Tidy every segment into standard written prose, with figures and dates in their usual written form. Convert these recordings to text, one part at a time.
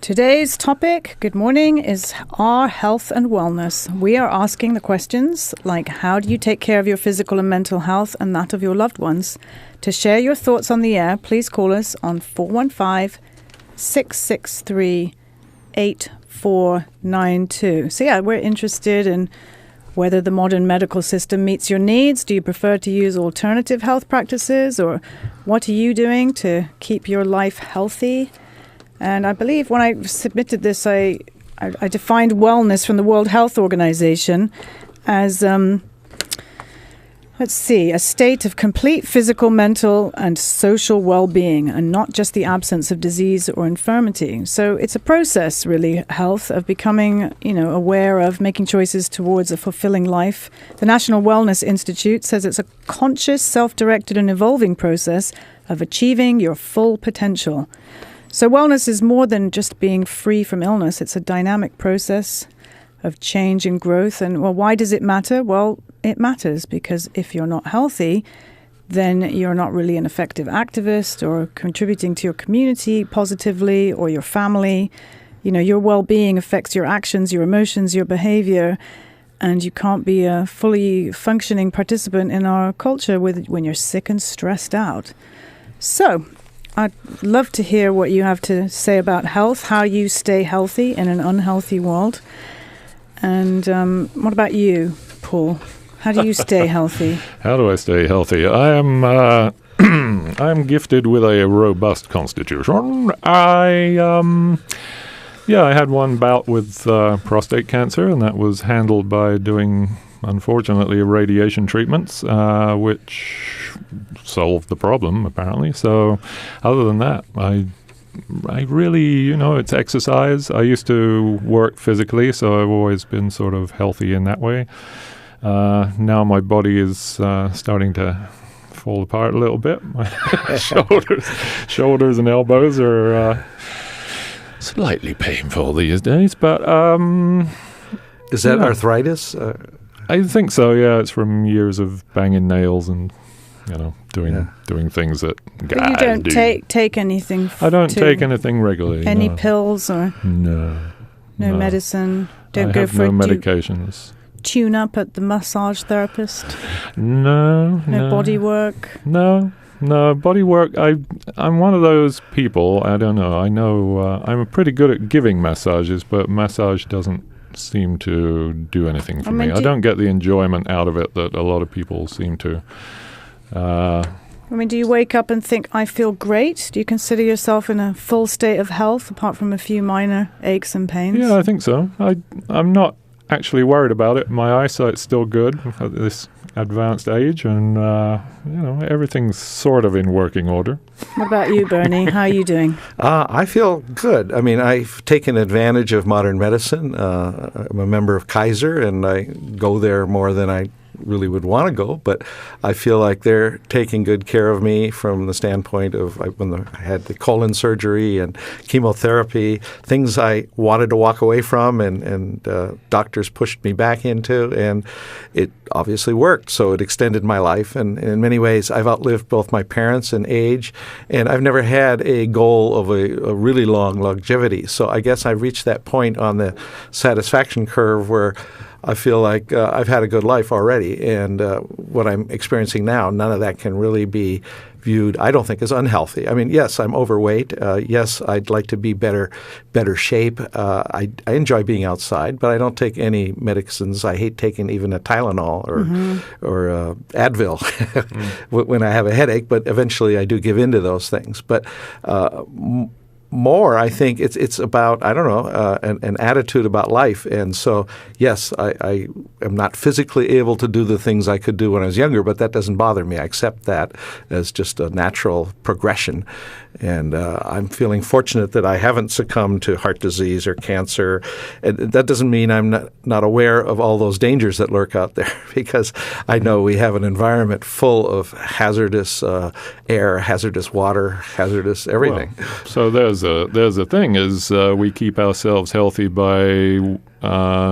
Today's topic, good morning, is our health and wellness. We are asking the questions like, how do you take care of your physical and mental health and that of your loved ones? To share your thoughts on the air, please call us on 415-663-8492. So yeah, we're interested in whether the modern medical system meets your needs. Do you prefer to use alternative health practices, or what are you doing to keep your life healthy? And I believe when I submitted this, I defined wellness from the World Health Organization as, a state of complete physical, mental, and social well-being, and not just the absence of disease or infirmity. So it's a process, really, health, of becoming, aware of making choices towards a fulfilling life. The National Wellness Institute says it's a conscious, self-directed, and evolving process of achieving your full potential. So wellness is more than just being free from illness. It's a dynamic process of change and growth. And, why does it matter? Well, it matters because if you're not healthy, then you're not really an effective activist or contributing to your community positively or your family. Your well-being affects your actions, your emotions, your behavior, and you can't be a fully functioning participant in our culture when you're sick and stressed out. So I'd love to hear what you have to say about health, how you stay healthy in an unhealthy world. And what about you, Paul? How do you stay healthy? How do I stay healthy? I am I'm gifted with a robust constitution. I had one bout with prostate cancer, and that was handled by doing, unfortunately, radiation treatments, which solved the problem, apparently. So other than that, I really, it's exercise. I used to work physically, so I've always been sort of healthy in that way. Now my body is starting to fall apart a little bit. My shoulders and elbows are slightly painful these days, but is that arthritis? I think so, yeah. It's from years of banging nails and, doing things that guys But you don't do. take anything? I don't take anything regularly. Any no. pills or? No medicine? Don't I go have for no it? medications. Tune up at the massage therapist? No. Body work? No, body work. I'm one of those people. I don't know. I know I'm pretty good at giving massages, but massage doesn't seem to do anything for me. I don't get the enjoyment out of it that a lot of people seem to. Do you wake up and think, I feel great? Do you consider yourself in a full state of health, apart from a few minor aches and pains? Yeah, I think so. I'm not actually worried about it. My eyesight's still good at this advanced age, and everything's sort of in working order. What about you, Bernie? How are you doing? I feel good. I've taken advantage of modern medicine. I'm a member of Kaiser, and I go there more than I really would want to go, but I feel like they're taking good care of me from the standpoint of when I had the colon surgery and chemotherapy, things I wanted to walk away from, and doctors pushed me back into, and it obviously worked. So it extended my life, and in many ways I've outlived both my parents in age, and I've never had a goal of a really long longevity. So I guess I've reached that point on the satisfaction curve where I feel like I've had a good life already, and what I'm experiencing now, none of that can really be viewed, I don't think, as unhealthy. Yes, I'm overweight. Yes, I'd like to be better shape. I enjoy being outside, but I don't take any medicines. I hate taking even a Tylenol or Advil when I have a headache, but eventually I do give in to those things. But more, I think it's about, an attitude about life. And so, yes, I am not physically able to do the things I could do when I was younger, but that doesn't bother me. I accept that as just a natural progression. And I'm feeling fortunate that I haven't succumbed to heart disease or cancer. And that doesn't mean I'm not aware of all those dangers that lurk out there, because I know we have an environment full of hazardous air, hazardous water, hazardous everything. Well, so there's a thing is we keep ourselves healthy by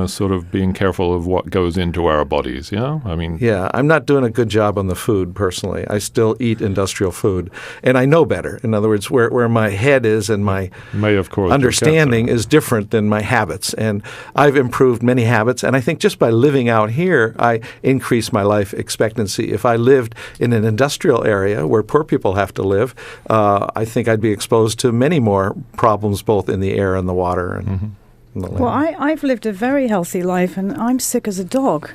sort of being careful of what goes into our bodies. I mean, yeah, I'm not doing a good job on the food personally. I still eat industrial food, and I know better. In other words, where my head is and my may of course understanding is different than my habits. And I've improved many habits, and I think just by living out here, I increase my life expectancy. If I lived in an industrial area where poor people have to live, I think I'd be exposed to many more problems, both in the air and the water and the land. Well, I've lived a very healthy life, and I'm sick as a dog.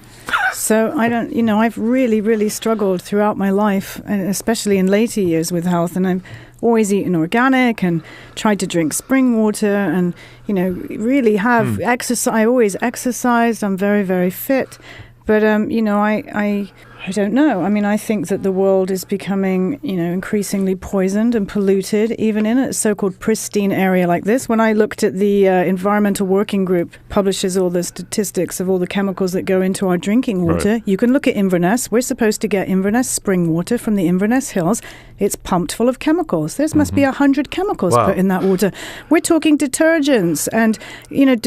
So I don't, I've really, really struggled throughout my life, and especially in later years with health. And I've always eaten organic and tried to drink spring water and, really have exercise. I always exercised. I'm very, very fit. But, I don't know. I mean, I think that the world is becoming, increasingly poisoned and polluted, even in a so-called pristine area like this. When I looked at the Environmental Working Group publishes all the statistics of all the chemicals that go into our drinking water, Right. You can look at Inverness. We're supposed to get Inverness spring water from the Inverness Hills. It's pumped full of chemicals. There must be 100 chemicals Wow. put in that water. We're talking detergents and,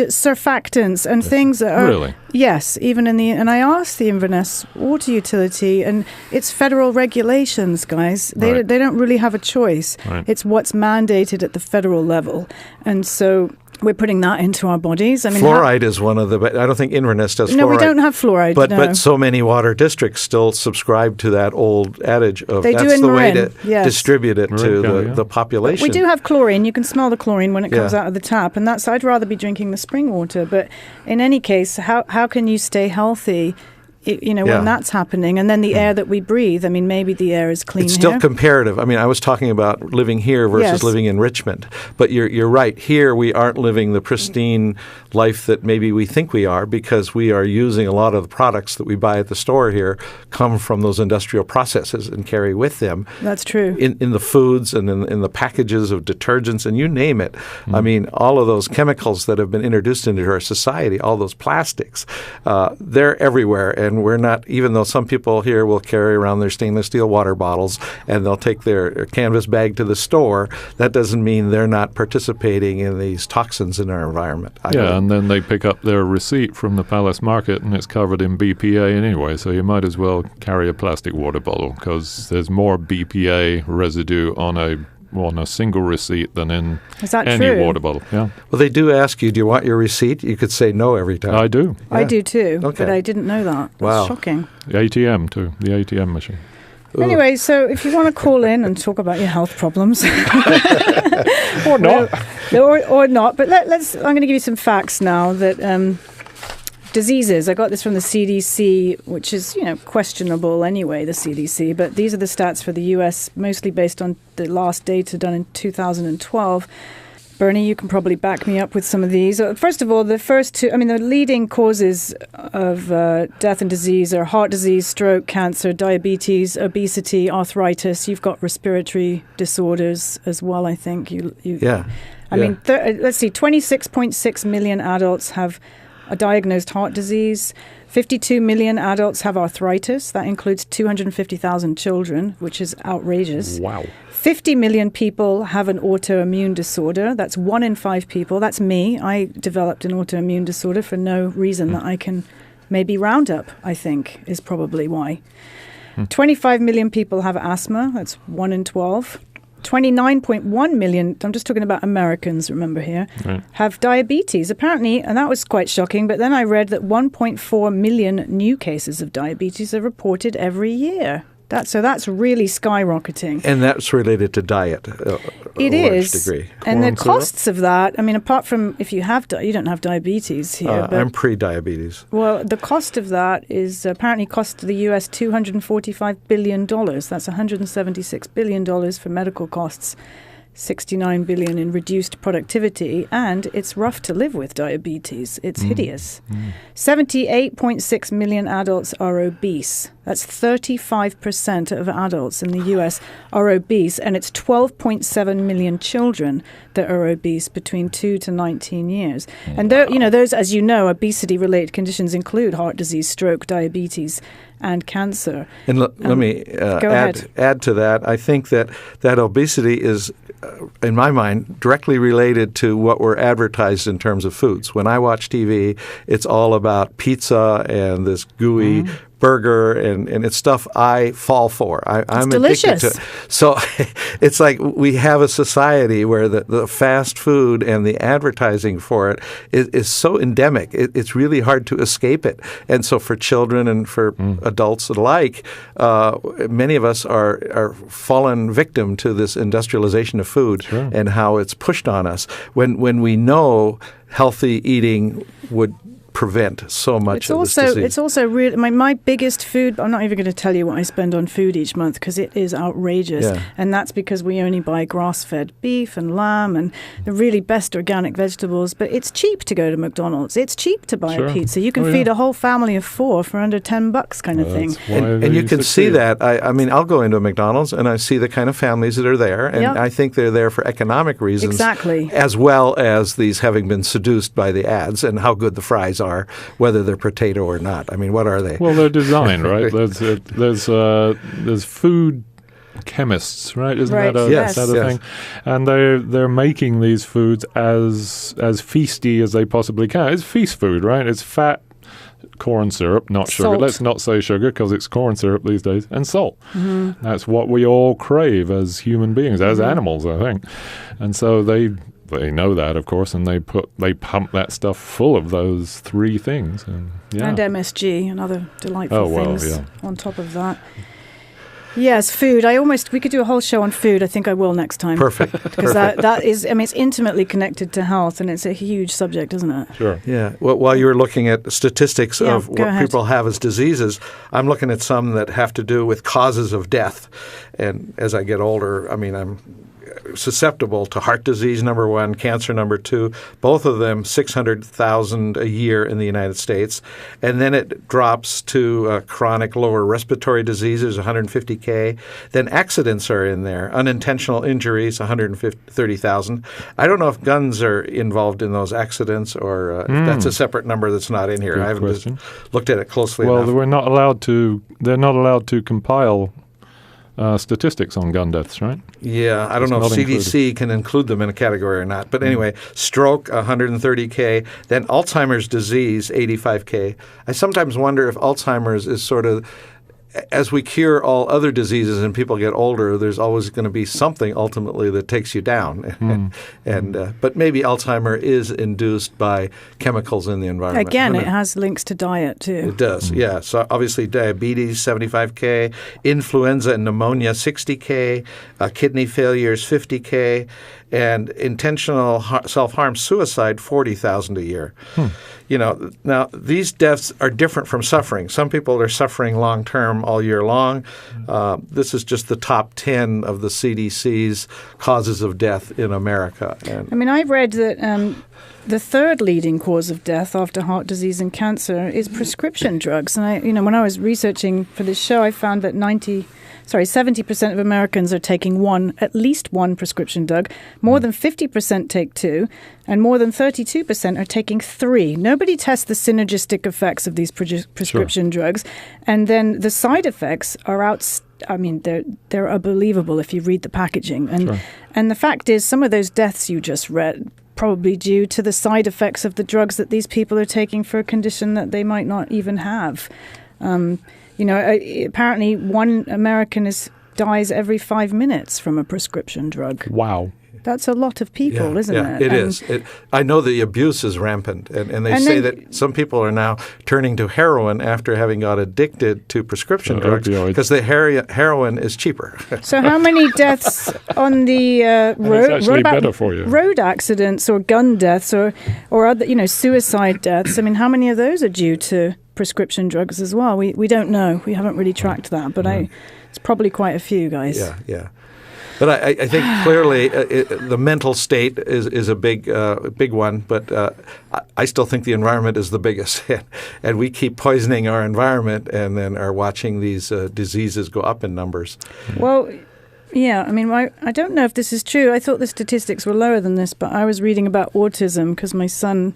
surfactants and things that are... Really? Yes, even and I asked the Inverness Water Utility, and it's federal regulations, guys. They Right. they don't really have a choice. Right. It's what's mandated at the federal level, and so we're putting that into our bodies. I mean, Fluoride is one of the. I don't think Inverness does. No, fluoride, we don't have fluoride. But no. but so many water districts still subscribe to that old adage of They do that's in the way Marin, to yes. distribute it to Marin County, the, yeah. the population. We do have chlorine. You can smell the chlorine when it comes Yeah. out of the tap, and that's. I'd rather be drinking the spring water. But in any case, how can you stay healthy? Yeah. When that's happening, and then the air that we breathe. I mean, maybe the air is clean It's still here. comparative. I mean, I was talking about living here versus Yes. living in Richmond. But you're right. Here we aren't living the pristine life that maybe we think we are, because we are using a lot of the products that we buy at the store here come from those industrial processes and carry with them That's true. in the foods and in the packages of detergents and you name it. I mean, all of those chemicals that have been introduced into our society, all those plastics, they're everywhere. And we're not, even though some people here will carry around their stainless steel water bottles and they'll take their canvas bag to the store, that doesn't mean they're not participating in these toxins in our environment. Yeah, and then they pick up their receipt from the Palace Market and it's covered in BPA anyway, so you might as well carry a plastic water bottle because there's more BPA residue on a single receipt than in Is that any true? water bottle. Yeah, Well, they do ask you, do you want your receipt? You could say no every time. I do. I Yeah. do too, Okay. but I didn't know that. That's Wow. shocking. The ATM too, the ATM machine. Ooh. Anyway, so if you want to call in and talk about your health problems, Or not. or not, but I'm going to give you some facts now that diseases. I got this from the CDC, which is questionable anyway, the CDC. But these are the stats for the U.S., mostly based on the last data done in 2012. Bernie, you can probably back me up with some of these. First of all, the first two, the leading causes of death and disease are heart disease, stroke, cancer, diabetes, obesity, arthritis. You've got respiratory disorders as well, I think. Yeah. Let's see, 26.6 million adults have a diagnosed heart disease. 52 million adults have arthritis. That includes 250,000 children, which is outrageous. Wow. 50 million people have an autoimmune disorder. That's 1 in 5 people. That's me. I developed an autoimmune disorder for no reason that I can maybe round up, I think, is probably why. 25 million people have asthma. That's 1 in 12. 29.1 million, I'm just talking about Americans, remember here, Right. have diabetes. Apparently, and that was quite shocking, but then I read that 1.4 million new cases of diabetes are reported every year. That's really skyrocketing. And that's related to diet. It a large is. degree. And the Corn syrup? costs of that, apart from if you have, you don't have diabetes here. but I'm pre-diabetes. well, the cost of that is apparently cost the U.S. $245 billion. That's $176 billion for medical costs, $69 billion in reduced productivity, and it's rough to live with diabetes. It's hideous. 78.6 million adults are obese. That's 35% of adults in the U.S. are obese, and it's 12.7 million children. that are obese between 2 to 19 years. And those, as you know, obesity-related conditions include heart disease, stroke, diabetes, and cancer. And let me add to that. I think that obesity is, in my mind, directly related to what we're advertised in terms of foods. When I watch TV, it's all about pizza and this gooey burger, and it's stuff I fall for. I'm addicted to it. So it's like we have a society where the fast food and the advertising for it is so endemic. It's really hard to escape it. And so for children and for adults alike, many of us are fallen victim to this industrialization of food and how it's pushed on us. When we know healthy eating would prevent so much of this disease. It's also really my biggest food. I'm not even going to tell you what I spend on food each month because it is outrageous, and that's because we only buy grass-fed beef and lamb and the really best organic vegetables. But it's cheap to go to McDonald's. It's cheap to buy a pizza. You can feed a whole family of 4 for under $10, kind of thing. And you can see that. I mean, I'll go into a McDonald's and I see the kind of families that are there, and I think they're there for economic reasons, as well as these having been seduced by the ads and how good the fries are, whether they're potato or not. I mean, what are they? Well, they're designed, right? There's food chemists, right? Isn't that a thing? And they're making these foods as feasty as they possibly can. It's feast food, right? It's fat, corn syrup, not sugar. Salt. Let's not say sugar because it's corn syrup these days, and salt. That's what we all crave as human beings, as animals, I think. And so they know that, of course, and they pump that stuff full of those 3 things. And MSG and other delightful things on top of that. Yes, food. We could do a whole show on food. I think I will next time. Perfect. Because that is, I mean, it's intimately connected to health, and it's a huge subject, isn't it? Sure. Yeah. Well, while you were looking at statistics of what people have as diseases, I'm looking at some that have to do with causes of death. And as I get older, I mean, I'm susceptible to heart disease, number 1, cancer, number 2, both of them 600,000 a year in the United States. And then it drops to chronic lower respiratory diseases, 150K. Then accidents are in there, unintentional injuries, 130,000. I don't know if guns are involved in those accidents or if that's a separate number that's not in here. Good I haven't question. looked at it closely enough. Well, they're not allowed to compile statistics on gun deaths, right? Yeah, I don't know if CDC can include them in a category or not. But anyway, stroke, 130K. Then Alzheimer's disease, 85K. I sometimes wonder if Alzheimer's is sort of, as we cure all other diseases and people get older, there's always going to be something ultimately that takes you down. But maybe Alzheimer is induced by chemicals in the environment. Again, it has links to diet too. It does, yeah. So obviously diabetes, 75K, influenza and pneumonia, 60K, kidney failures, 50K, and intentional self-harm, suicide, 40,000 a year. You know, now these deaths are different from suffering. Some people are suffering long-term all year long. This is just the top 10 of the CDC's causes of death in America. I mean, I've read that the third leading cause of death after heart disease and cancer is prescription drugs. And when I was researching for this show, I found that 70% of Americans are taking at least one prescription drug. More than 50% take 2, and more than 32% are taking 3. Nobody tests the synergistic effects of these prescription drugs, and then the side effects are they're unbelievable if you read the packaging. And the fact is, some of those deaths you just read probably due to the side effects of the drugs that these people are taking for a condition that they might not even have. Apparently one American dies every 5 minutes from a prescription drug. Wow. That's a lot of people, isn't it? It is. I know the abuse is rampant, and they say that some people are now turning to heroin after having got addicted to prescription drugs because the heroin is cheaper. So how many deaths on the road accidents or gun deaths or other suicide deaths? I mean, how many of those are due to prescription drugs as well? We don't know. We haven't really tracked that, but it's probably quite a few, guys. Yeah. But I think clearly the mental state is a big one. But I still think the environment is the biggest, and we keep poisoning our environment, and then are watching these diseases go up in numbers. Well, Yeah, I mean, I don't know if this is true. I thought the statistics were lower than this, but I was reading about autism because my son,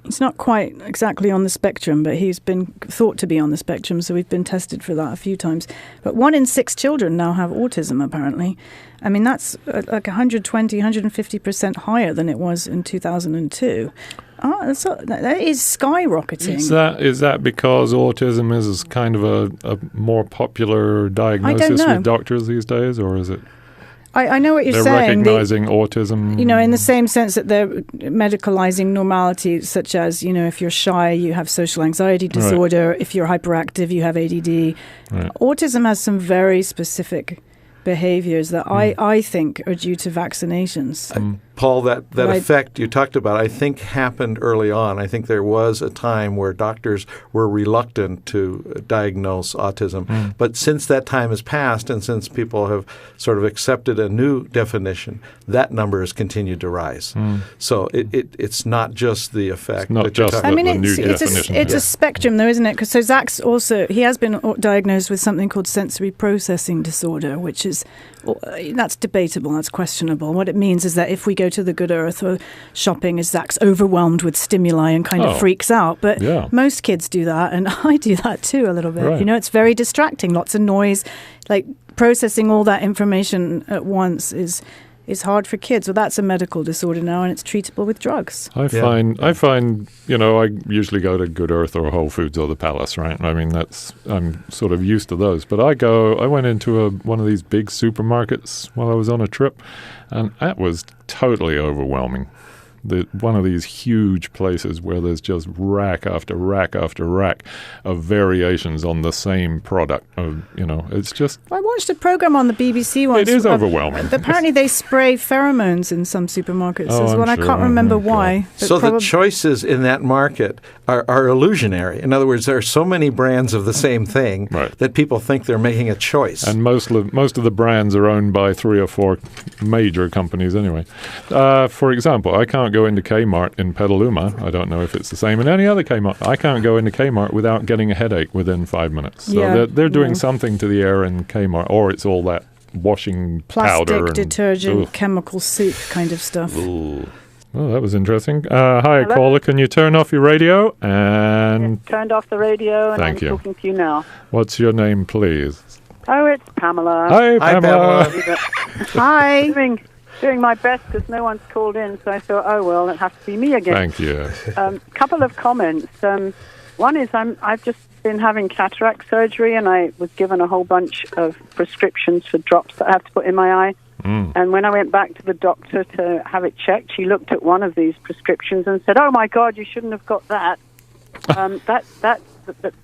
he's not quite exactly on the spectrum, but he's been thought to be on the spectrum, so we've been tested for that a few times. But 1 in 6 children now have autism, apparently. I mean, that's like 120, 150% higher than it was in 2002. That is skyrocketing. Is that because autism is kind of a more popular diagnosis with doctors these days, or is it? I know what you're they're saying. They're recognizing autism. In the same sense that they're medicalizing normality, such as, if you're shy, you have social anxiety disorder. Right. If you're hyperactive, you have ADD. Right. Autism has some very specific behaviors that I think are due to vaccinations. Paul, that effect you talked about, I think happened early on. I think there was a time where doctors were reluctant to diagnose autism. But since that time has passed and since people have sort of accepted a new definition, that number has continued to rise. So it's not just the effect. It's not just the new definition. It's a spectrum, though, isn't it? Because Zach's also, he has been diagnosed with something called sensory processing disorder, which is, that's debatable, that's questionable. What it means is that if we go to the Good Earth or shopping, is Zach's overwhelmed with stimuli and kind of freaks out. But most kids do that, and I do that too a little bit. Right. It's very distracting, lots of noise. Like processing all that information at once is hard for kids. Well, that's a medical disorder now, and it's treatable with drugs. I find, I usually go to Good Earth or Whole Foods or the Palace, right? I mean, I'm sort of used to those. But I went into one of these big supermarkets while I was on a trip, and that was totally overwhelming. One of these huge places where there's just rack after rack after rack of variations on the same product. It's just... I watched a program on the BBC once. It is overwhelming. Apparently they spray pheromones in some supermarkets as well. I can't remember why. So the choices in that market are illusionary. In other words, there are so many brands of the same thing that people think they're making a choice. And most of the brands are owned by 3 or 4 major companies anyway. For example, I can't go into Kmart in Petaluma. I don't know if it's the same in any other Kmart. I can't go into Kmart without getting a headache within 5 minutes. So they're doing something to the air in Kmart, or it's all that washing powder. Plastic, detergent, chemical soup kind of stuff. Ooh. Oh, that was interesting. Hi, caller. Can you turn off your radio? And yes, turned off the radio, and I'm talking to you now. What's your name, please? Oh, it's Pamela. Hi, Pamela. Hi. Doing my best because no one's called in, so I thought, oh well, it has to be me again. Thank you. Couple of comments. One is I've just been having cataract surgery, and I was given a whole bunch of prescriptions for drops that I have to put in my eye. And when I went back to the doctor to have it checked, she looked at one of these prescriptions and said, "Oh my God, you shouldn't have got that.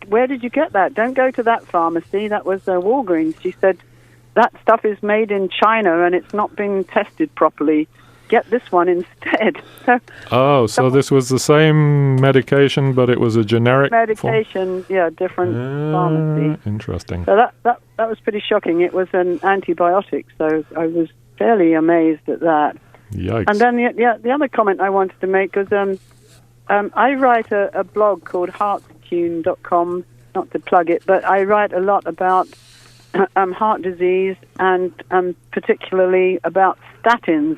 Where did you get that? Don't go to that pharmacy. That was Walgreens." She said, "That stuff is made in China and it's not been tested properly. Get this one instead." So this was the same medication, but it was a generic medication, different pharmacy. Interesting. So that was pretty shocking. It was an antibiotic, so I was fairly amazed at that. Yikes. And then the other comment I wanted to make was I write a blog called hearttune.com, not to plug it, but I write a lot about heart disease and particularly about statins.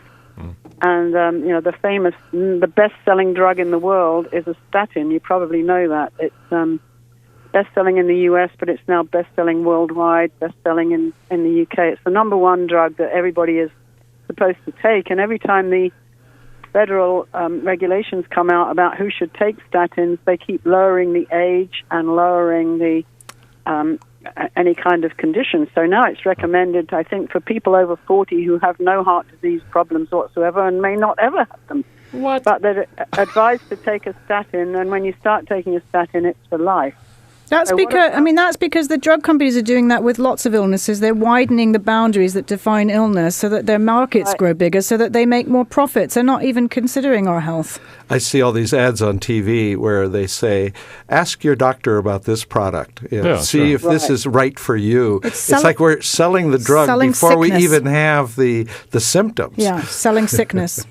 And, the best-selling drug in the world is a statin. You probably know that. It's best-selling in the U.S., but it's now best-selling worldwide, best-selling in the U.K. It's the number one drug that everybody is supposed to take. And every time the federal regulations come out about who should take statins, they keep lowering the age and lowering the any kind of condition. So now it's recommended, I think, for people over 40 who have no heart disease problems whatsoever and may not ever have them. What? But they're advised to take a statin, and when you start taking a statin, it's for life. That's because the drug companies are doing that with lots of illnesses. They're widening the boundaries that define illness so that their markets grow bigger, so that they make more profits. They're not even considering our health. I see all these ads on TV where they say, ask your doctor about this product. See if this is right for you. It's like we're selling the drug before we even have the symptoms. Yeah, selling sickness.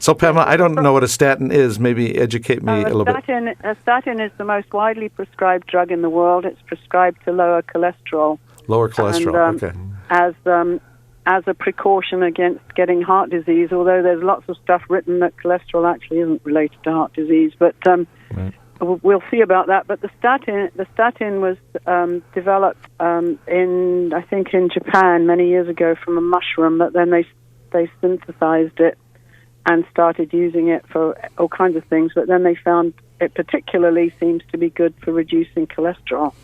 So, Pamela, I don't know what a statin is. Maybe educate me a little bit. A statin is the most widely prescribed drug in the world. It's prescribed to lower cholesterol. Lower cholesterol, and, okay. As as a precaution against getting heart disease, although there's lots of stuff written that cholesterol actually isn't related to heart disease. But we'll see about that. But the statin was developed in Japan many years ago from a mushroom, but then they synthesized it and started using it for all kinds of things. But then they found it particularly seems to be good for reducing cholesterol.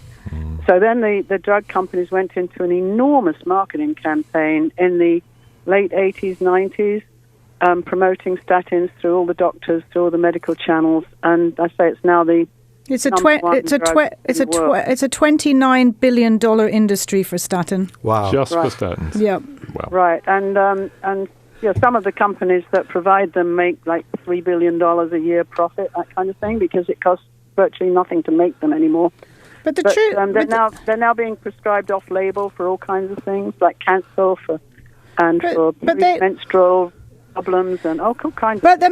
So then the drug companies went into an enormous marketing campaign in the late 80s, 90s, promoting statins through all the doctors, through all the medical channels, and I say it's now the it's a $29 billion industry for statin. Wow, just for statins. Yeah, wow. Right, and some of the companies that provide them make like $3 billion a year profit, that kind of thing, because it costs virtually nothing to make them anmental. But the truth, they're now being prescribed off-label for all kinds of things, like cancer for menstrual problems and all kinds. But I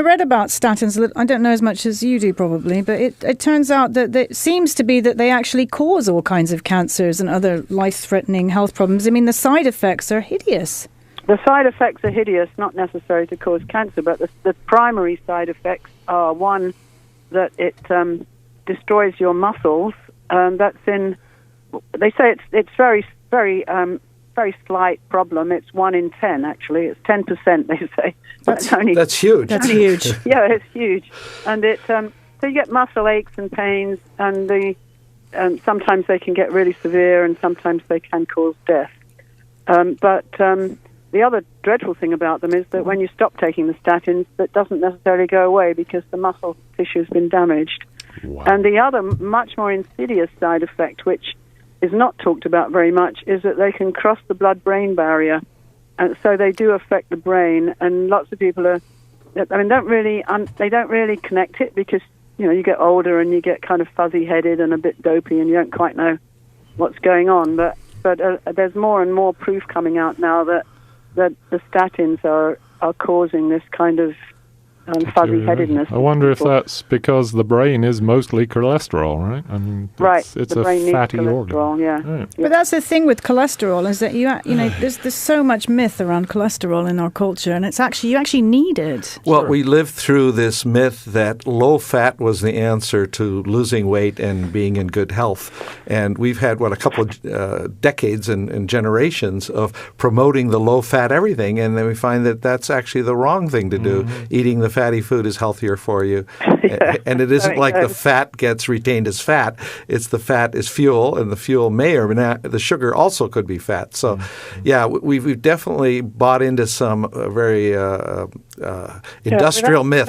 read about statins. I don't know as much as you do, probably, but it turns out that it seems to be that they actually cause all kinds of cancers and other life-threatening health problems. I mean, the side effects are hideous. The side effects are hideous, not necessary to cause cancer, but the primary side effects are, one, that it destroys your muscles. They say it's very, very, very slight problem. It's 1 in 10, actually. It's 10%, they say. That's huge. That's huge. Yeah, it's huge. And so you get muscle aches and pains, and sometimes they can get really severe, and sometimes they can cause death. But the other dreadful thing about them is that when you stop taking the statins, that doesn't necessarily go away because the muscle tissue has been damaged. Wow. And the other much more insidious side effect, which is not talked about very much, is that they can cross the blood-brain barrier, and so they do affect the brain. And lots of people don't really connect it because you get older and you get kind of fuzzy-headed and a bit dopey, and you don't quite know what's going on. But there's more and more proof coming out now that the statins are causing this kind of fuzzy-headedness. I wonder if that's because the brain is mostly cholesterol, right? I mean, it's a fatty organ. Yeah. Right. But that's the thing with cholesterol, is that there's so much myth around cholesterol in our culture, and you actually need it. Well, we lived through this myth that low fat was the answer to losing weight and being in good health, and we've had a couple of decades and generations of promoting the low fat everything, and then we find that that's actually the wrong thing to do. Eating the fatty food is healthier for you. And it isn't like the fat gets retained as fat. It's the fat is fuel, and the fuel may or may not, the sugar also could be fat. So, we've definitely bought into some very industrial myth.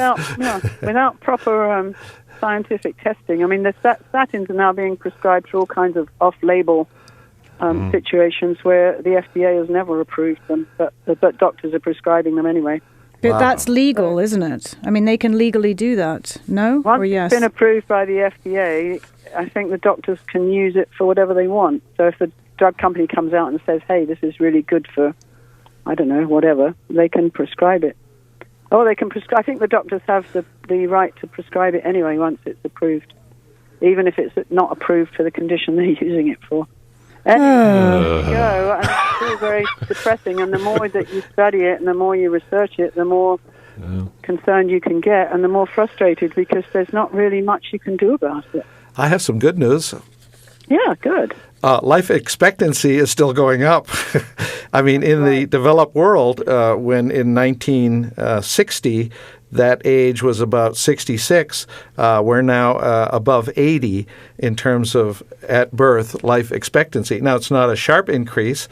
Without proper scientific testing. I mean, the statins are now being prescribed for all kinds of off-label situations where the FDA has never approved them, but doctors are prescribing them anyway. But that's legal, isn't it? I mean, they can legally do that, no? Once or yes? it's been approved by the FDA, I think the doctors can use it for whatever they want. So if the drug company comes out and says, hey, this is really good for, I don't know, whatever, they can prescribe it. Oh, they can prescribe. I think the doctors have the right to prescribe it anyway once it's approved, even if it's not approved for the condition they're using it for. Anyway, and it's all very depressing, and the more that you study it and the more you research it, the more concerned you can get and the more frustrated because there's not really much you can do about it. I have some good news. Yeah, good. Life expectancy is still going up. I mean, in the developed world, when in 1960 that age was about 66, we're now above 80 in terms of at birth life expectancy. Now, it's not a sharp increase,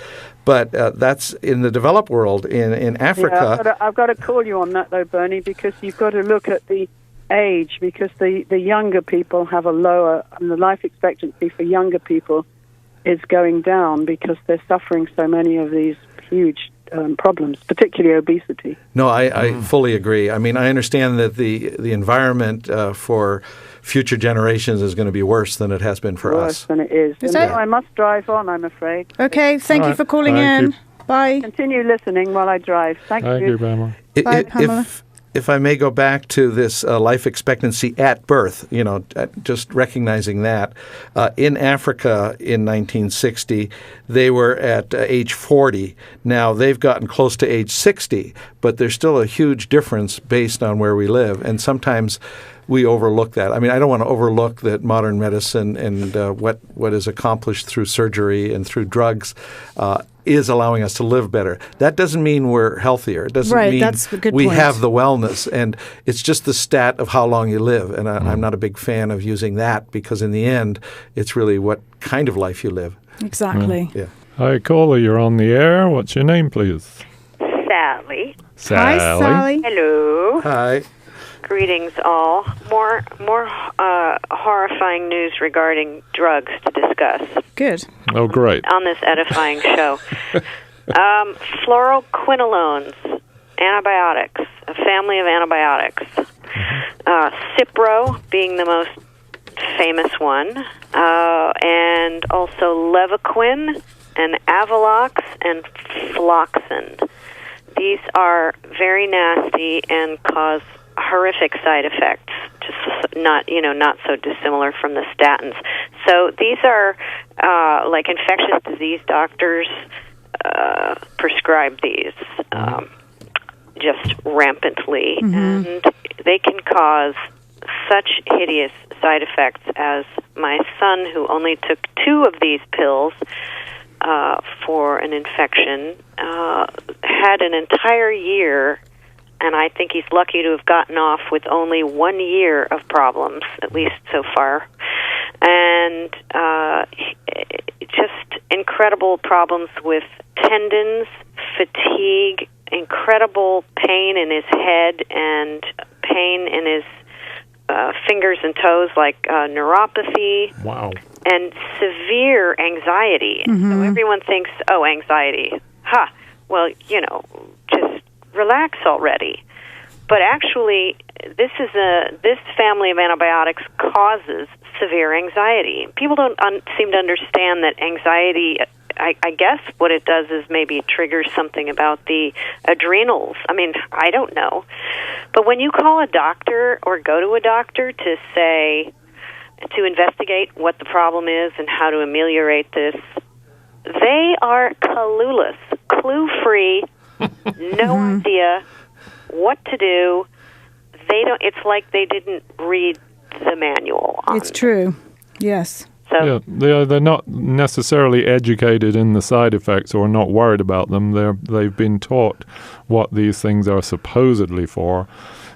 but that's in the developed world. In Africa, yeah, I've got to call you on that though, Bernie, because you've got to look at the age, because the younger people have a lower, and the life expectancy for younger people is going down because they're suffering so many of these huge problems, particularly obesity. No, I fully agree. I mean, I understand that the environment for future generations is going to be worse than it has been for us. Worse than it is. I must drive on, I'm afraid. Okay, thank you for calling in. Bye. Continue listening while I drive. Thank you. Pamela. Bye, Pamela. if I may go back to this life expectancy at birth, just recognizing that in Africa in 1960, they were at age 40. Now they've gotten close to age 60, but there's still a huge difference based on where we live. And sometimes we overlook that. I mean, I don't want to overlook that modern medicine and what is accomplished through surgery and through drugs is allowing us to live better. That doesn't mean we're healthier. It doesn't mean that's a good we point. have the wellness. And it's just the stat of how long you live. And I'm not a big fan of using that because in the end, it's really what kind of life you live. Exactly. Yeah. Hi, caller, you're on the air. What's your name, please? Sally. Hi, Sally. Hello. Hi. Greetings, all. More horrifying news regarding drugs to discuss Good. Oh, great. on this edifying show. Fluoroquinolones, antibiotics, a family of antibiotics. Cipro being the most famous one, and also Levaquin and Avalox and Floxin. These are very nasty and cause horrific side effects, just not so dissimilar from the statins. So these are like infectious disease doctors prescribe these just rampantly, and they can cause such hideous side effects as my son, who only took 2 of these pills for an infection, had an entire year. And I think he's lucky to have gotten off with only 1 year of problems, at least so far. And just incredible problems with tendons, fatigue, incredible pain in his head, and pain in his fingers and toes, like neuropathy. Wow. And severe anxiety. So everyone thinks, oh, anxiety. Well, just relax already. But actually, this family of antibiotics causes severe anxiety. People don't seem to understand that anxiety, I guess what it does is maybe it triggers something about the adrenals. I mean, I don't know. But when you call a doctor or go to a doctor to investigate what the problem is and how to ameliorate this, they are clueless, clue-free, no idea what to do. They don't. It's like they didn't read the manual. It's true. Yes. So They're not necessarily educated in the side effects or not worried about them. They've been taught what these things are supposedly for.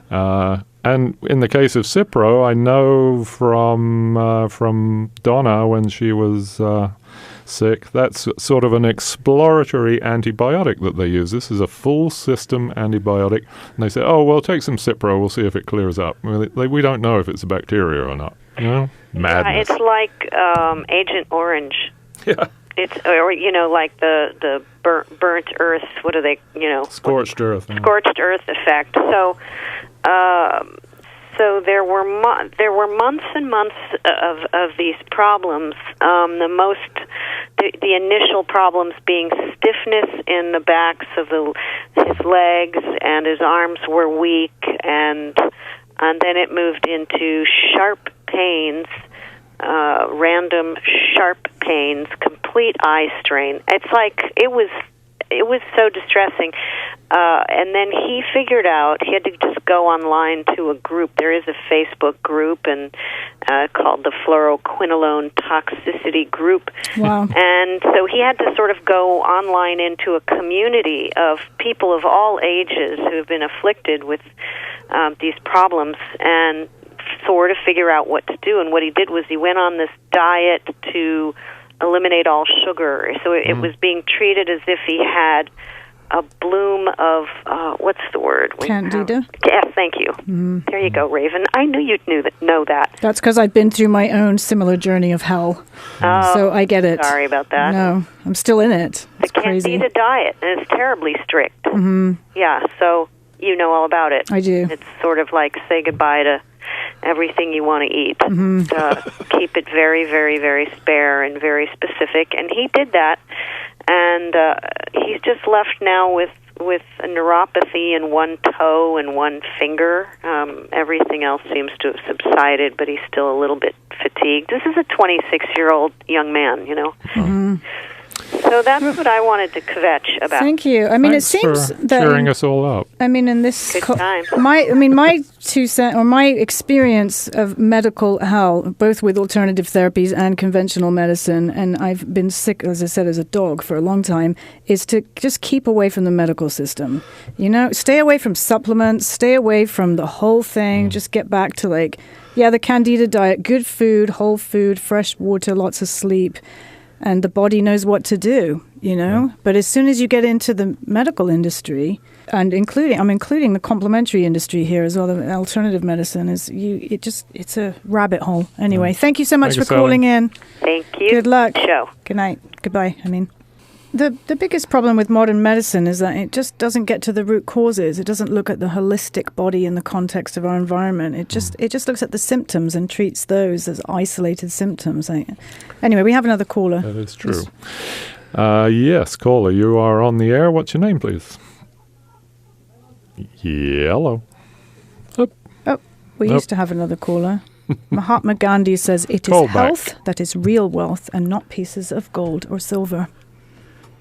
And in the case of Cipro, I know from Donna when she was sick, that's sort of an exploratory antibiotic that they use. This is a full system antibiotic. And they say, oh, well, take some Cipro, we'll see if it clears up. Well, we don't know if it's a bacteria or not. Madness. it's like Agent Orange. Yeah. It's like the burnt earth. What are they? Scorched earth. Scorched earth effect. So there were months and months of these problems. The initial problems being stiffness in the backs of his legs, and his arms were weak, and then it moved into sharp pains, random sharp pains, complete eye strain. It's like it was so distressing. And then he figured out he had to just go online to a group. There is a Facebook group and called the Fluoroquinolone Toxicity Group. Wow. And so he had to sort of go online into a community of people of all ages who have been afflicted with these problems and sort of figure out what to do. And what he did was he went on this diet to eliminate all sugar. So it was being treated as if he had a bloom of, what's the word? Candida? Yes, thank you. There you go, Raven. I knew you'd know that. That's because I've been through my own similar journey of hell. So I get it. Sorry about that. No, I'm still in it. It's the crazy. Candida diet, and it's terribly strict. Yeah, so you know all about it. I do. It's sort of like say goodbye to everything you want to eat. Keep it very, very, very spare and very specific. And he did that, and he's just left now with with a neuropathy in one toe and one finger. Everything else seems to have subsided, but he's still a little bit fatigued. This is a 26-year-old young man, you know. Mm-hmm. So that's what I wanted to kvetch about. Thank you. I mean, Thanks it seems for that cheering us all up. I mean, in this Good time. my 2 cents or my experience of medical health, both with alternative therapies and conventional medicine, and I've been sick, as I said, as a dog for a long time, is to just keep away from the medical system. You know, stay away from supplements, stay away from the whole thing. Just get back to the Candida diet, good food, whole food, fresh water, lots of sleep. And the body knows what to do, you know. Yeah. But as soon as you get into the medical industry, and I'm including the complementary industry here as well, the alternative medicine it's a rabbit hole. Anyway, thank you so much for calling in. Thank you. Good luck. Show. Good night. Goodbye. The biggest problem with modern medicine is that it just doesn't get to the root causes. It doesn't look at the holistic body in the context of our environment. It just looks at the symptoms and treats those as isolated symptoms. Anyway, we have another caller. That is true. Yes, caller, you are on the air. What's your name, please? Hello. We used to have another caller. Mahatma Gandhi says it is health that is real wealth and not pieces of gold or silver.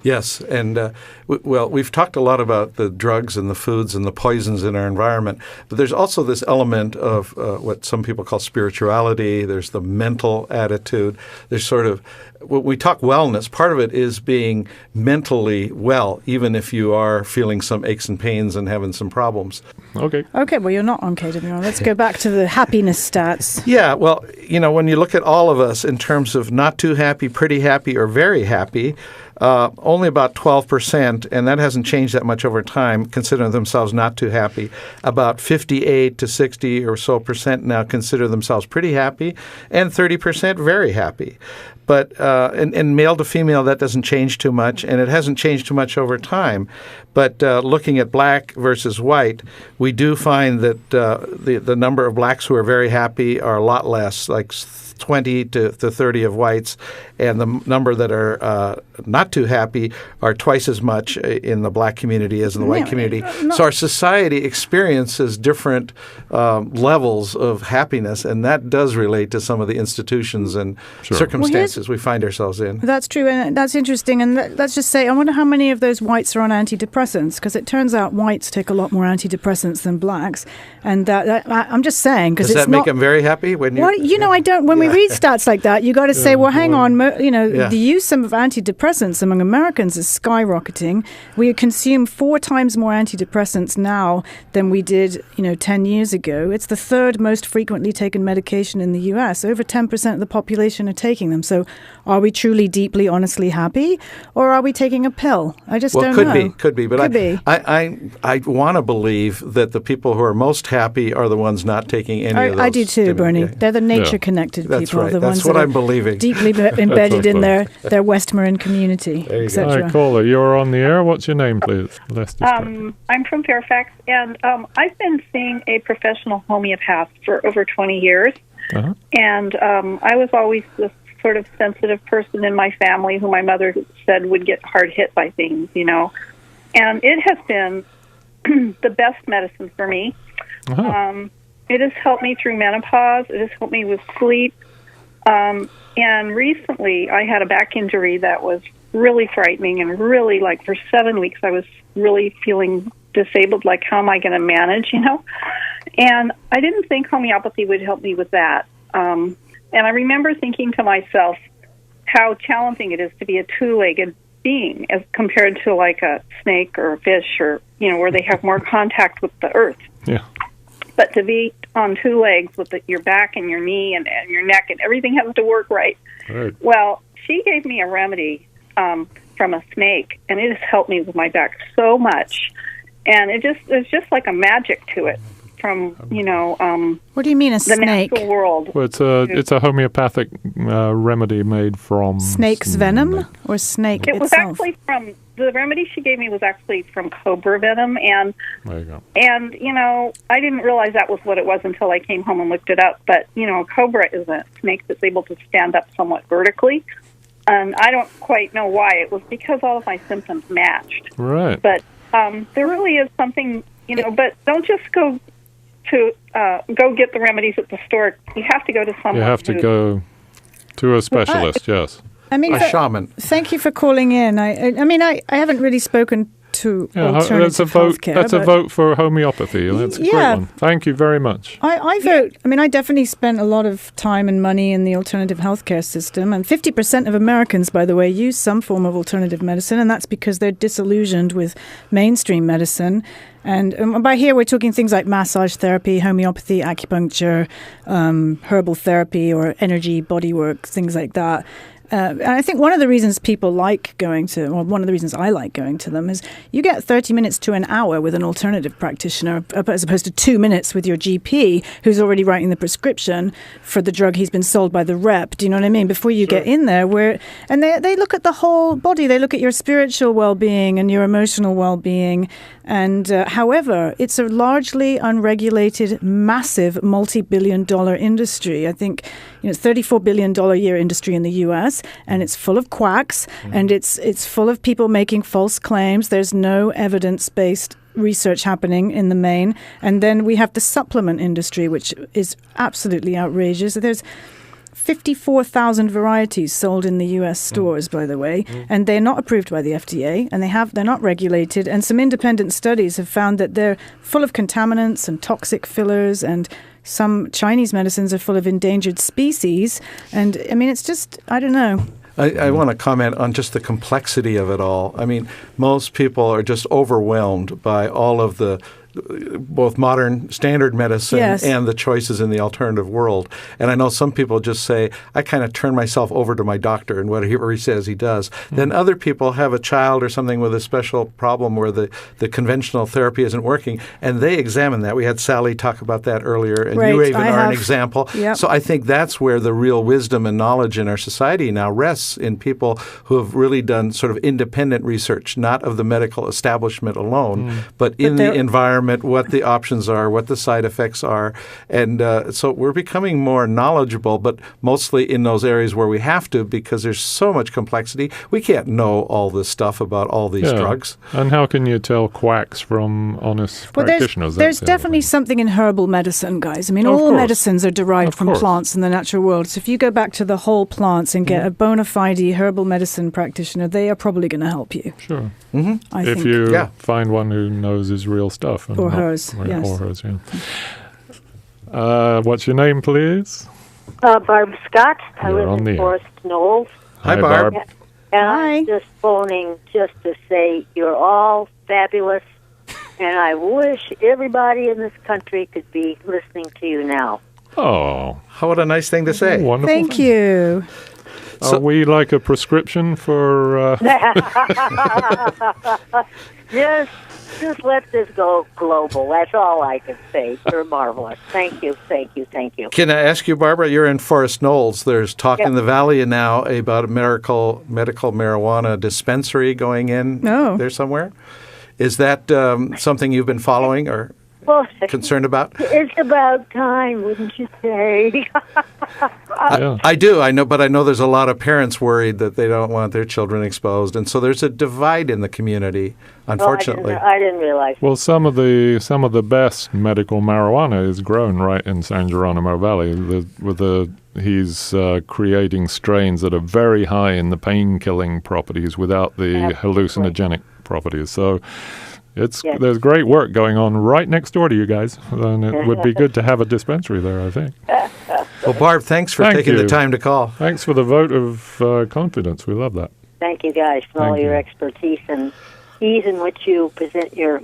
Yes, and we've talked a lot about the drugs and the foods and the poisons in our environment, but there's also this element of what some people call spirituality. There's the mental attitude. There's sort of, when we talk wellness, part of it is being mentally well, even if you are feeling some aches and pains and having some problems. Okay, well, you're not on KWR. Let's go back to the happiness stats. Yeah, well, you know, when you look at all of us in terms of not too happy, pretty happy, or very happy, only about 12%, and that hasn't changed that much over time, consider themselves not too happy. About 58 to 60 or so percent now consider themselves pretty happy, and 30% very happy. But in male to female, that doesn't change too much, and it hasn't changed too much over time. But looking at black versus white, we do find that the number of blacks who are very happy are a lot less, like 20 to 30 of whites, and the number that are not too happy are twice as much in the black community as in the white community. So our society experiences different levels of happiness, and that does relate to some of the institutions and circumstances we find ourselves in. That's true, and that's interesting. And let's just say, I wonder how many of those whites are on antidepressants, because it turns out whites take a lot more antidepressants than blacks. And I'm just saying, because does that make them very happy? When you, I don't. When we read stats like that, you got to say, well, hang on, the use of antidepressants among Americans is skyrocketing. We consume 4 times more antidepressants now than we did, 10 years ago. It's the third most frequently taken medication in the U.S. Over 10% of the population are taking them. So are we truly, deeply, honestly happy, or are we taking a pill? I just don't know. Could be. But I want to believe that the people who are most happy are the ones not taking any of those. I do too, Bernie. They're the nature-connected people. That's right. The That's ones what that I'm believing. Deeply embedded in their Westmoreland community, etc. All right, caller, you're on the air. What's your name, please? I'm from Fairfax, and I've been seeing a professional homeopath for over 20 years. Uh-huh. And I was always this sort of sensitive person in my family who my mother said would get hard hit by things, And it has been the best medicine for me. Uh-huh. It has helped me through menopause. It has helped me with sleep. And recently I had a back injury that was really frightening, and really, for 7 weeks I was really feeling disabled, how am I going to manage, And I didn't think homeopathy would help me with that. And I remember thinking to myself how challenging it is to be a two-legged being as compared to a snake or a fish, or, where they have more contact with the earth. Yeah. But to be on 2 legs with your back and your knee and your neck, and everything has to work right. Well, she gave me a remedy from a snake, and it has helped me with my back so much. And it's just like a magic to it from, what do you mean, a the snake? natural world. Well, it's a homeopathic remedy made from snake's venom or snake It itself? was actually from, the remedy she gave me was actually from cobra venom, and there you go. And, I didn't realize that was what it was until I came home and looked it up. But, a cobra is a snake that's able to stand up somewhat vertically. And I don't quite know why. It was because all of my symptoms matched. Right. But there really is something, but don't just go get the remedies at the store. You have to go to someone. You have to go to a specialist, yes. I mean, A shaman. Thank you for calling in. I haven't really spoken to alternative healthcare. That's a vote for homeopathy. That's a great one. Thank you very much. I vote. I definitely spent a lot of time and money in the alternative healthcare system, and 50% of Americans, by the way, use some form of alternative medicine, and that's because they're disillusioned with mainstream medicine. And by here, we're talking things like massage therapy, homeopathy, acupuncture, herbal therapy, or energy bodywork, things like that. And I think one of the reasons people like going to, or one of the reasons I like going to them, is you get 30 minutes to an hour with an alternative practitioner as opposed to 2 minutes with your GP who's already writing the prescription for the drug he's been sold by the rep. Do you know what I mean? Before you get in there, and they look at the whole body. They look at your spiritual well-being and your emotional well-being. And however, it's a largely unregulated, massive, multi-billion-dollar industry. I think it's $34 billion a year industry in the U.S., and it's full of quacks, and it's full of people making false claims. There's no evidence-based research happening in the main. And then we have the supplement industry, which is absolutely outrageous. There's 54,000 varieties sold in the U.S. stores, by the way, and they're not approved by the FDA, and they're not regulated. And some independent studies have found that they're full of contaminants and toxic fillers, and some Chinese medicines are full of endangered species. And it's just, I don't know. I want to comment on just the complexity of it all. Most people are just overwhelmed by all of the both modern standard medicine and the choices in the alternative world. And I know some people just say, I kind of turn myself over to my doctor and whatever he says he does. Then other people have a child or something with a special problem where the conventional therapy isn't working, and they examine that. We had Sally talk about that earlier, and you even are an example. Yep. So I think that's where the real wisdom and knowledge in our society now rests, in people who have really done sort of independent research, not of the medical establishment alone, but in the environment, what the options are, what the side effects are. And so we're becoming more knowledgeable, but mostly in those areas where we have to, because there's so much complexity. We can't know all this stuff about all these drugs. And how can you tell quacks from honest practitioners? There's definitely something in herbal medicine, guys. All medicines are derived from plants in the natural world. So if you go back to the whole plants and get a bona fide herbal medicine practitioner, they are probably going to help you. Sure. If you find one who knows his real stuff. Or hers, yes. Or hers, what's your name, please? Barb Scott. I You're live in Forest Knolls. Hi, Barb. And I'm just phoning just to say you're all fabulous, and I wish everybody in this country could be listening to you now. Oh. What a nice thing to say. Wonderful. Thank you. Are we like a prescription for... Just let this go global. That's all I can say. You're marvelous. Thank you. Can I ask you, Barbara, you're in Forest Knolls. There's talk in the Valley now about a medical marijuana dispensary going in there somewhere. Is that something you've been following or concerned about? It's about time, wouldn't you say? I do. I know, but I know there's a lot of parents worried that they don't want their children exposed, and so there's a divide in the community. Unfortunately, I didn't realize. Well, some of the best medical marijuana is grown right in San Geronimo Valley. He's creating strains that are very high in the pain-killing properties without the hallucinogenic properties. So. There's great work going on right next door to you guys, and it would be good to have a dispensary there, I think. Well, Barb, thanks for taking the time to call. Thanks for the vote of confidence. We love that. Thank you, guys, for all your expertise and ease in which you present your...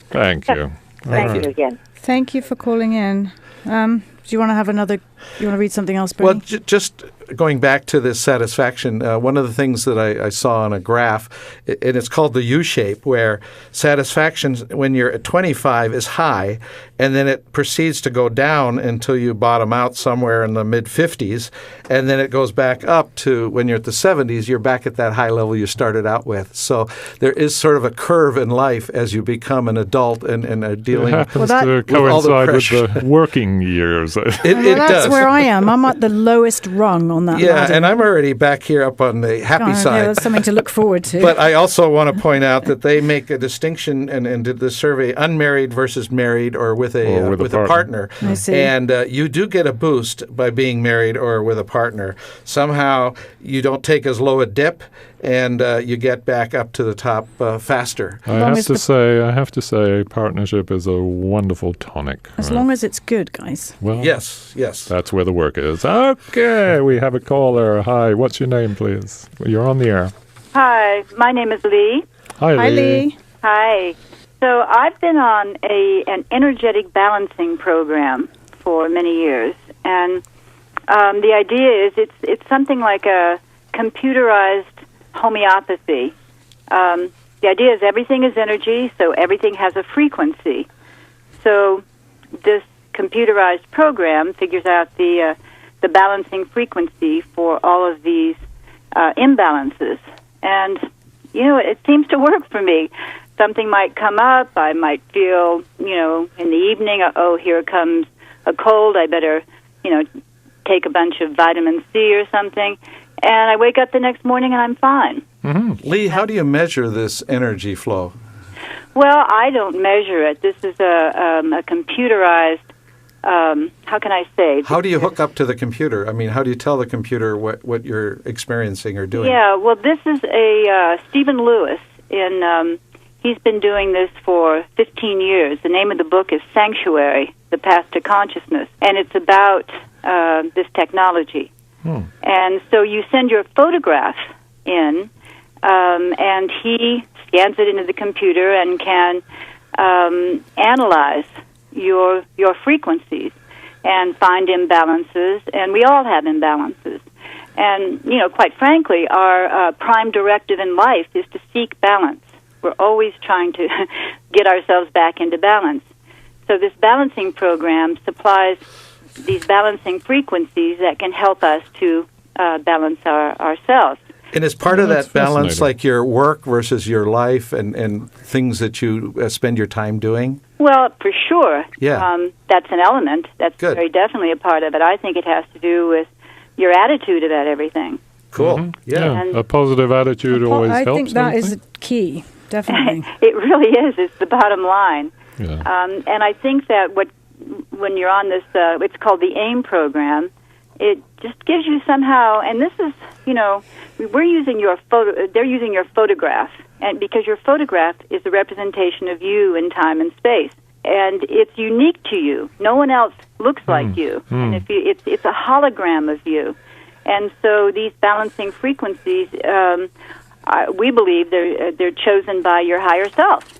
Thank you. Thank you again. Thank you for calling in. Do you want to have another... You want to read something else, Bernie? Well, just going back to this satisfaction, one of the things that I saw on a graph, and it's called the U-shape, where satisfaction when you're at 25 is high, and then it proceeds to go down until you bottom out somewhere in the mid-50s, and then it goes back up to when you're at the 70s, you're back at that high level you started out with. So there is sort of a curve in life as you become an adult and are dealing with all the pressure. It happens to coincide with the working years. So. That's where I am. I'm at the lowest rung on that ladder. And I'm already back here up on the happy side. Yeah, that's something to look forward to. But I also want to point out that they make a distinction and did the survey unmarried versus married or with a partner. I see. And you do get a boost by being married or with a partner. Somehow you don't take as low a dip, and you get back up to the top faster. I have to say, partnership is a wonderful tonic. As long as it's good, guys. Well, yes. That's where the work is. Okay, we have a caller. Hi, what's your name, please? You're on the air. Hi, my name is Lee. Hi, Lee. Hi. So I've been on an energetic balancing program for many years, and the idea is it's something like a computerized homeopathy. The idea is everything is energy, so everything has a frequency. So this computerized program figures out the balancing frequency for all of these imbalances. And, it seems to work for me. Something might come up. I might feel, in the evening, here comes a cold. I better, take a bunch of vitamin C or something. And I wake up the next morning and I'm fine. Mm-hmm. Lee, how do you measure this energy flow? Well, I don't measure it. This is a computerized, how can I say? How do you hook up to the computer? I mean, how do you tell the computer what you're experiencing or doing? Yeah, well, this is a Stephen Lewis. He's been doing this for 15 years. The name of the book is Sanctuary, The Path to Consciousness, and it's about this technology. And so you send your photograph in, and he scans it into the computer and can analyze your frequencies and find imbalances. And we all have imbalances. And, quite frankly, our prime directive in life is to seek balance. We're always trying to get ourselves back into balance. So this balancing program supplies these balancing frequencies that can help us to balance ourselves. And is part of that balance like your work versus your life and things that you spend your time doing? Well, for sure. Yeah. That's an element. That's good. Very definitely a part of it. I think it has to do with your attitude about everything. Cool. Mm-hmm. Yeah. A positive attitude always helps. I think that is key, definitely. It really is. It's the bottom line. Yeah. And I think that when you're on this, it's called the AIM program, it just gives you somehow, and this is, we're using they're using your photograph, and because your photograph is a representation of you in time and space, and it's unique to you. No one else looks like you, and it's a hologram of you. And so these balancing frequencies, we believe they're chosen by your higher self.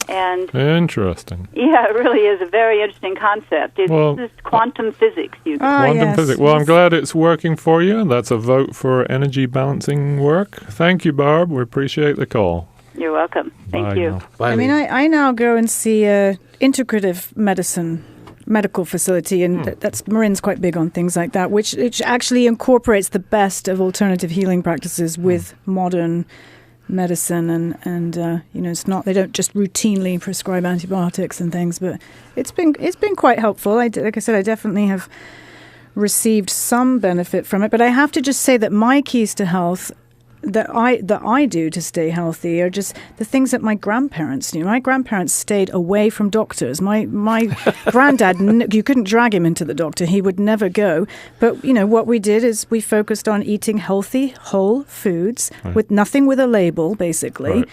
And interesting. Yeah, it really is a very interesting concept. This is quantum physics. Quantum physics. Well, I'm glad it's working for you. That's a vote for energy balancing work. Thank you, Barb. We appreciate the call. You're welcome. Thank you. Bye, I mean, I now go and see integrative medicine medical facility, and that's Marin's quite big on things like that, which actually incorporates the best of alternative healing practices with modern medicine, and it's not, they don't just routinely prescribe antibiotics and things, but it's been quite helpful. Like I said, I definitely have received some benefit from it, but I have to just say that my keys to health that I do to stay healthy are just the things that my grandparents knew. My grandparents stayed away from doctors. My granddad, you couldn't drag him into the doctor. He would never go. But, what we did is we focused on eating healthy, whole foods with nothing with a label, basically. Right.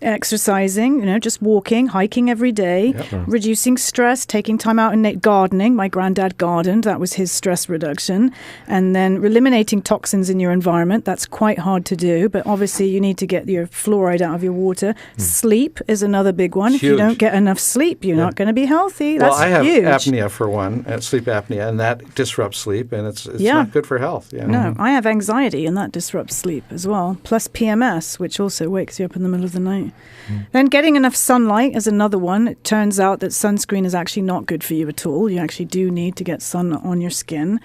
Exercising, just walking, hiking every day, reducing stress, taking time out and gardening. My granddad gardened. That was his stress reduction. And then eliminating toxins in your environment. That's quite hard to do, but obviously you need to get your fluoride out of your water. Sleep is another big one. Huge. If you don't get enough sleep, you're not going to be healthy. Well, That's I have huge. apnea for one, sleep apnea, and that disrupts sleep, and it's not good for health. Yeah. No, I have anxiety, and that disrupts sleep as well. Plus PMS, which also wakes you up in the middle of the night. Then getting enough sunlight is another one. It turns out that sunscreen is actually not good for you at all. You actually do need to get sun on your skin.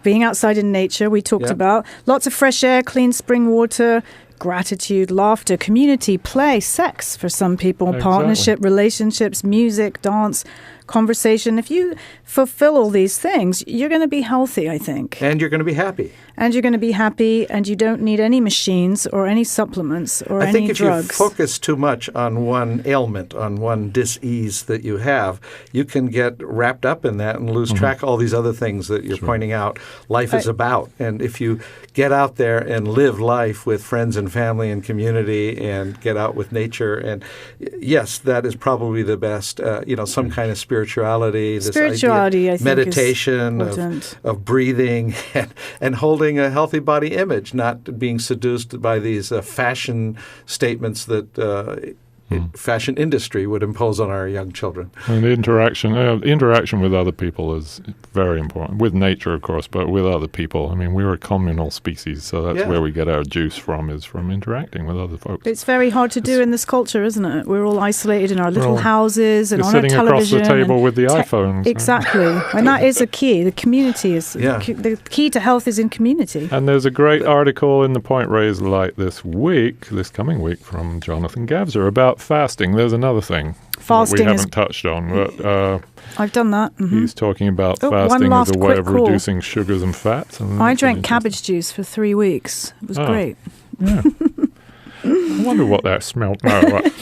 Being outside in nature, we talked about. Lots of fresh air, clean spring water, gratitude, laughter, community, play, sex for some people, partnership, relationships, music, dance, conversation. If you fulfill all these things, you're going to be healthy, I think. And you're going to be happy. And you're going to be happy, and you don't need any machines or any supplements or any drugs. I think if you focus too much on one ailment, on one dis-ease that you have, you can get wrapped up in that and lose track of all these other things that you're pointing out life is about. And if you get out there and live life with friends and family and community and get out with nature, and yes, that is probably the best, some kind of spirituality, this idea, I think, meditation, of breathing and holding a healthy body image, not being seduced by these fashion statements that fashion industry would impose on our young children. And the interaction with other people is very important. With nature, of course, but with other people. I mean, we're a communal species, so that's where we get our juice from, is from interacting with other folks. It's very hard to do in this culture, isn't it? We're all isolated in our little houses and on our television. Sitting across the table with the iPhones. Exactly. And that is a key. The community is the key to health is in community. And there's a great article in the Point Reyes Light this coming week, from Jonathan Gavser about fasting. There's another thing fasting we haven't touched on, but I've done that. He's talking about fasting as a way of reducing sugars and fats. And I drank cabbage juice for 3 weeks. It was great. Yeah. I wonder what that smelled. No, right.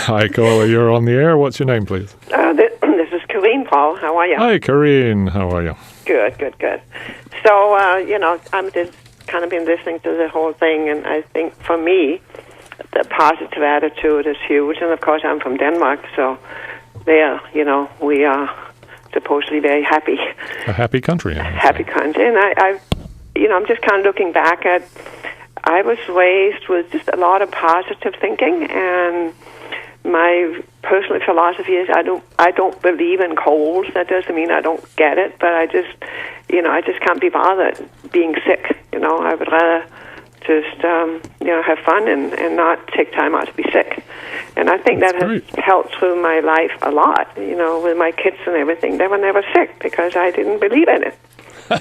Hi, caller. You're on the air. What's your name, please? This is Corinne, Paul. How are you? Hi, Corinne. How are you? Good. So, I'm just kind of been listening to the whole thing, and I think for me, the positive attitude is huge. And of course, I'm from Denmark, so there, we are supposedly very happy. A happy country. Happy country. And I'm just kind of looking back at, I was raised with just a lot of positive thinking, and my personal philosophy is I don't believe in colds. That doesn't mean I don't get it, but I just can't be bothered being sick. I would rather just have fun and not take time out to be sick. And I think that has helped through my life a lot. With my kids and everything, they were never sick because I didn't believe in it. and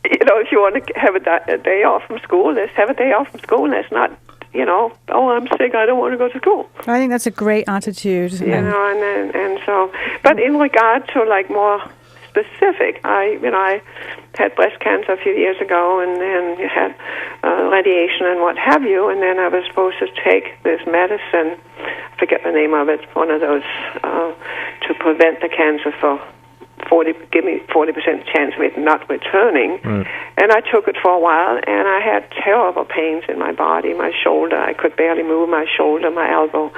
if you want to have a day off from school, let's have a day off from school. Let's not, I'm sick, I don't want to go to school. I think that's a great attitude. And so, but in regard to more specific, I had breast cancer a few years ago, and then had radiation and what have you, and then I was supposed to take this medicine, I forget the name of it, one of those, to prevent the cancer give me 40% chance of it not returning. Right. And I took it for a while, and I had terrible pains in my body, my shoulder. I could barely move my shoulder, my elbow.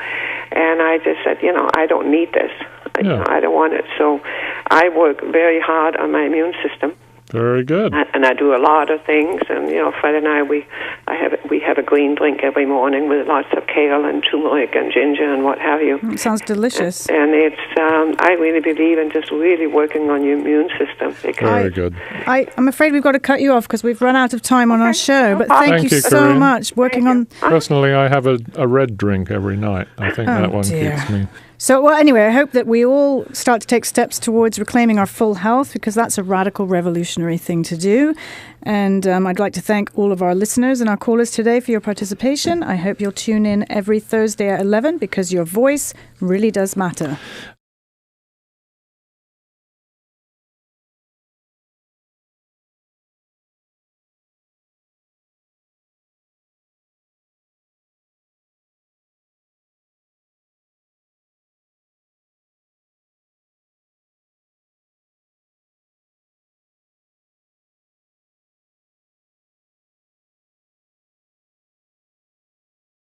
And I just said, I don't need this. I don't want it. So I work very hard on my immune system. Very good. And I do a lot of things. And Fred and I, we have a green drink every morning with lots of kale and turmeric and ginger and what have you. It sounds delicious. And it's I really believe in just really working on your immune system. Very good. I'm afraid we've got to cut you off because we've run out of time on our show. But thank you so Corinne. much. Working on. Personally, I have a red drink every night. I think that one keeps me. So, well, anyway, I hope that we all start to take steps towards reclaiming our full health, because that's a radical, revolutionary thing to do. And I'd like to thank all of our listeners and our callers today for your participation. I hope you'll tune in every Thursday at 11, because your voice really does matter.